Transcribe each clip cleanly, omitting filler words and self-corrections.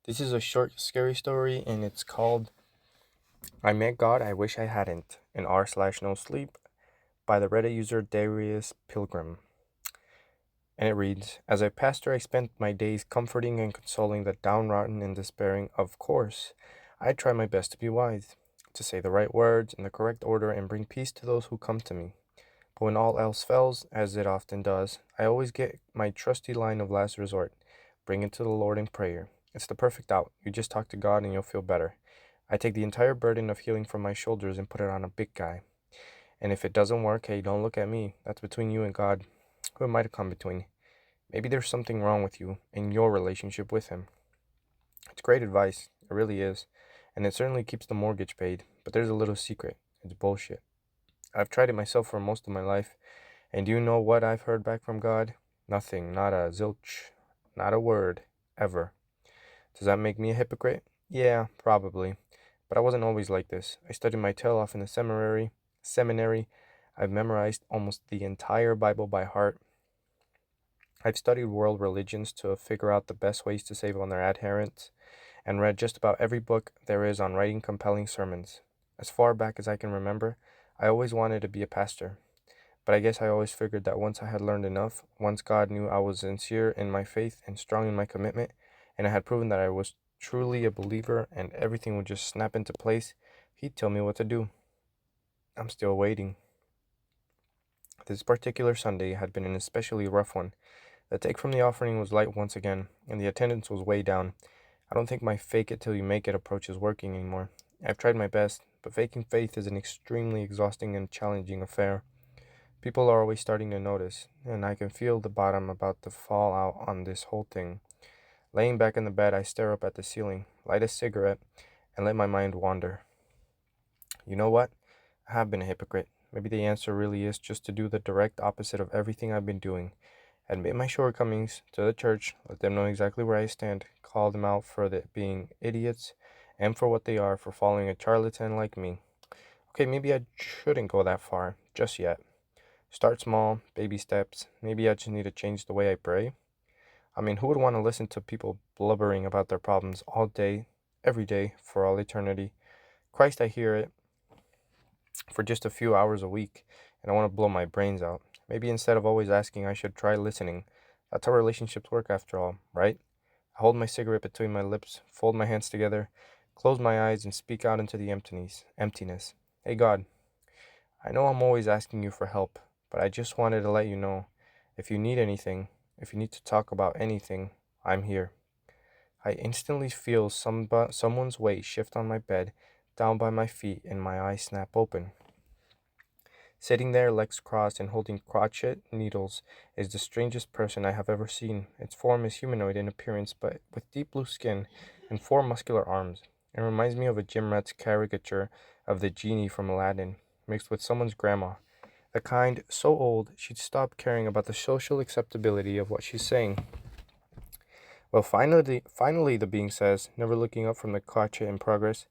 This is a short, scary story, and it's called I Met God, I Wish I Hadn't, in r/no sleep by the Reddit user Darius Pilgrim. And it reads As a pastor, I spent my days comforting and consoling the downtrodden and despairing. Of course, I try my best to be wise, to say the right words in the correct order, and bring peace to those who come to me. But when all else fails, as it often does, I always get my trusty line of last resort: bring it to the Lord in prayer. It's the perfect out. You just talk to God and you'll feel better. I take the entire burden of healing from my shoulders and put it on a big guy. And if it doesn't work, hey, don't look at me. That's between you and God. Who am I to come between? Maybe there's something wrong with you in your relationship with Him. It's great advice. It really is. And it certainly keeps the mortgage paid. But there's a little secret. It's bullshit. I've tried it myself for most of my life. And do you know what I've heard back from God? Nothing. Not a zilch. Not a word. Ever. Does that make me a hypocrite? Yeah, probably. But I wasn't always like this. I studied my tail off in the seminary. I've memorized almost the entire Bible by heart. I've studied world religions to figure out the best ways to save on their adherents, and read just about every book there is on writing compelling sermons. As far back as I can remember, I always wanted to be a pastor. But I guess I always figured that once I had learned enough, once God knew I was sincere in my faith and strong in my commitment, and I had proven that I was truly a believer and everything would just snap into place, He'd tell me what to do. I'm still waiting. This particular Sunday had been an especially rough one. The take from the offering was light once again, and the attendance was way down. I don't think my fake it till you make it approach is working anymore. I've tried my best, but faking faith is an extremely exhausting and challenging affair. People are always starting to notice, and I can feel the bottom about to fall out on this whole thing. Laying back in the bed, I stare up at the ceiling, light a cigarette, and let my mind wander. You know what? I have been a hypocrite. Maybe the answer really is just to do the direct opposite of everything I've been doing. Admit my shortcomings to the church, let them know exactly where I stand, call them out for being idiots, and for what they are for following a charlatan like me. Okay, maybe I shouldn't go that far, just yet. Start small, baby steps. Maybe I just need to change the way I pray. I mean, who would want to listen to people blubbering about their problems all day, every day, for all eternity? Christ, I hear it for just a few hours a week, and I want to blow my brains out. Maybe instead of always asking, I should try listening. That's how relationships work after all, right? I hold my cigarette between my lips, fold my hands together, close my eyes, and speak out into the emptiness. Hey God, I know I'm always asking you for help, but I just wanted to let you know, if you need anything, if you need to talk about anything, I'm here. I instantly feel someone's weight shift on my bed, down by my feet, and my eyes snap open. Sitting there, legs crossed and holding crochet needles, is the strangest person I have ever seen. Its form is humanoid in appearance, but with deep blue skin and four muscular arms. It reminds me of a gym rat's caricature of the genie from Aladdin, mixed with someone's grandma. The kind so old she'd stop caring about the social acceptability of what she's saying. Well, finally, the being says, never looking up from the crochet in progress.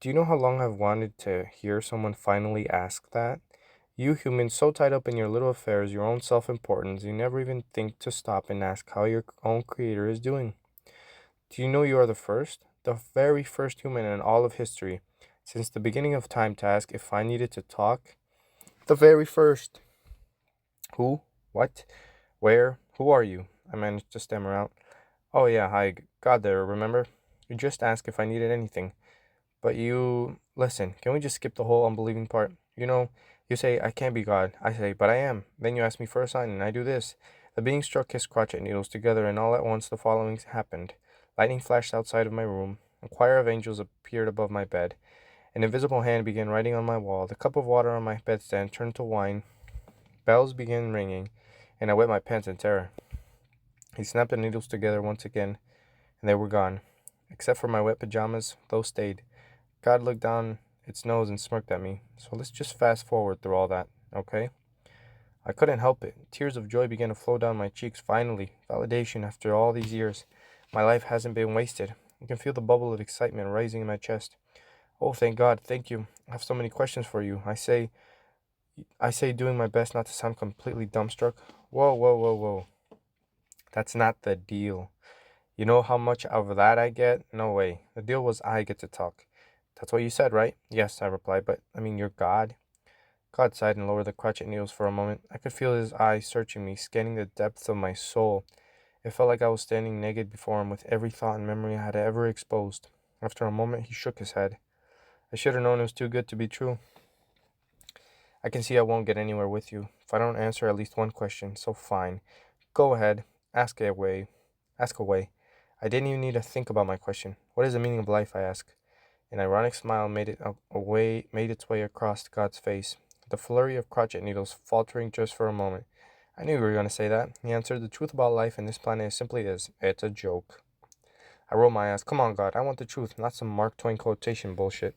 Do you know how long I've wanted to hear someone finally ask that? You humans so tied up in your little affairs, your own self-importance, you never even think to stop and ask how your own creator is doing. Do you know you are the first? The very first human in all of history, since the beginning of time, to ask if I needed to talk? The very first. Who? What? Where? Who are you? I managed to stammer out. Oh yeah, hi, got there, remember? You just asked if I needed anything. But you... Listen, can we just skip the whole unbelieving part? You know, you say, I can't be God. I say, but I am. Then you ask me for a sign, and I do this. The being struck his crochet needles together, and all at once the following happened. Lightning flashed outside of my room. A choir of angels appeared above my bed. An invisible hand began writing on my wall. The cup of water on my bedstand turned to wine. Bells began ringing, and I wet my pants in terror. He snapped the needles together once again, and they were gone. Except for my wet pajamas, those stayed. God looked down its nose and smirked at me. So let's just fast forward through all that, okay? I couldn't help it. Tears of joy began to flow down my cheeks. Finally, validation after all these years. My life hasn't been wasted. I can feel the bubble of excitement rising in my chest. Oh, thank God, thank you. I have so many questions for you. I say, doing my best not to sound completely dumbstruck. Whoa, whoa, whoa, whoa. That's not the deal. You know how much of that I get? No way. The deal was I get to talk. That's what you said, right? Yes, I replied, but I mean, you're God. God sighed and lowered the crotchet needles for a moment. I could feel his eyes searching me, scanning the depths of my soul. It felt like I was standing naked before him with every thought and memory I had ever exposed. After a moment, he shook his head. I should have known it was too good to be true. I can see I won't get anywhere with you if I don't answer at least one question, so fine. Go ahead. Ask away. Ask away. I didn't even need to think about my question. What is the meaning of life? I asked. An ironic smile made its way across God's face, the flurry of crochet needles faltering just for a moment. I knew you were going to say that. He answered, the truth about life in this planet simply is, it's a joke. I rolled my eyes. Come on, God, I want the truth, not some Mark Twain quotation bullshit.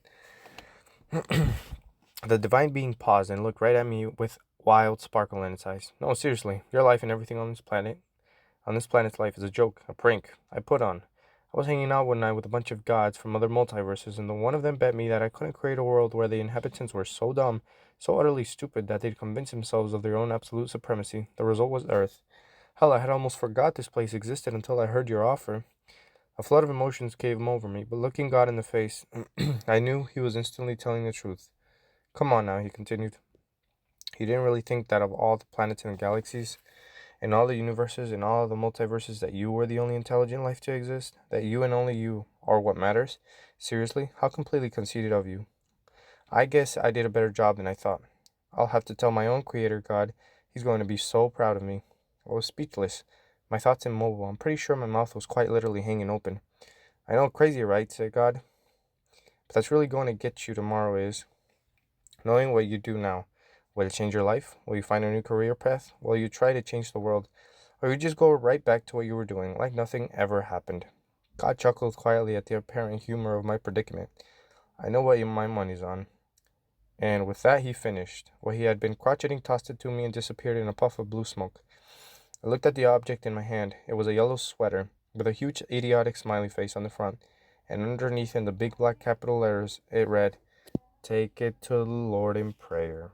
The divine being paused and looked right at me with wild sparkle in its eyes. No, seriously, your life and everything on this planet's life is a joke, a prank I put on. I was hanging out one night with a bunch of gods from other multiverses, and the one of them bet me that I couldn't create a world where the inhabitants were so dumb, so utterly stupid, that they'd convince themselves of their own absolute supremacy. The result was Earth. Hell, I had almost forgot this place existed until I heard your offer. A flood of emotions came over me, but looking God in the face, I knew he was instantly telling the truth. Come on now, he continued. You didn't really think that of all the planets and galaxies, in all the universes, in all the multiverses, that you were the only intelligent life to exist? That you and only you are what matters? Seriously? How completely conceited of you. I guess I did a better job than I thought. I'll have to tell my own creator, God. He's going to be so proud of me. I was speechless, my thoughts immobile. I'm pretty sure my mouth was quite literally hanging open. I know, crazy, right? Said God. But that's really going to get you tomorrow is knowing what you do now. Will it change your life? Will you find a new career path? Will you try to change the world? Or you just go right back to what you were doing, like nothing ever happened? God chuckled quietly at the apparent humor of my predicament. I know what my money's on. And with that he finished. What he had been crotcheting tossed it to me and disappeared in a puff of blue smoke. I looked at the object in my hand. It was a yellow sweater, with a huge idiotic smiley face on the front, and underneath in the big black capital letters it read, "Take it to the Lord in prayer."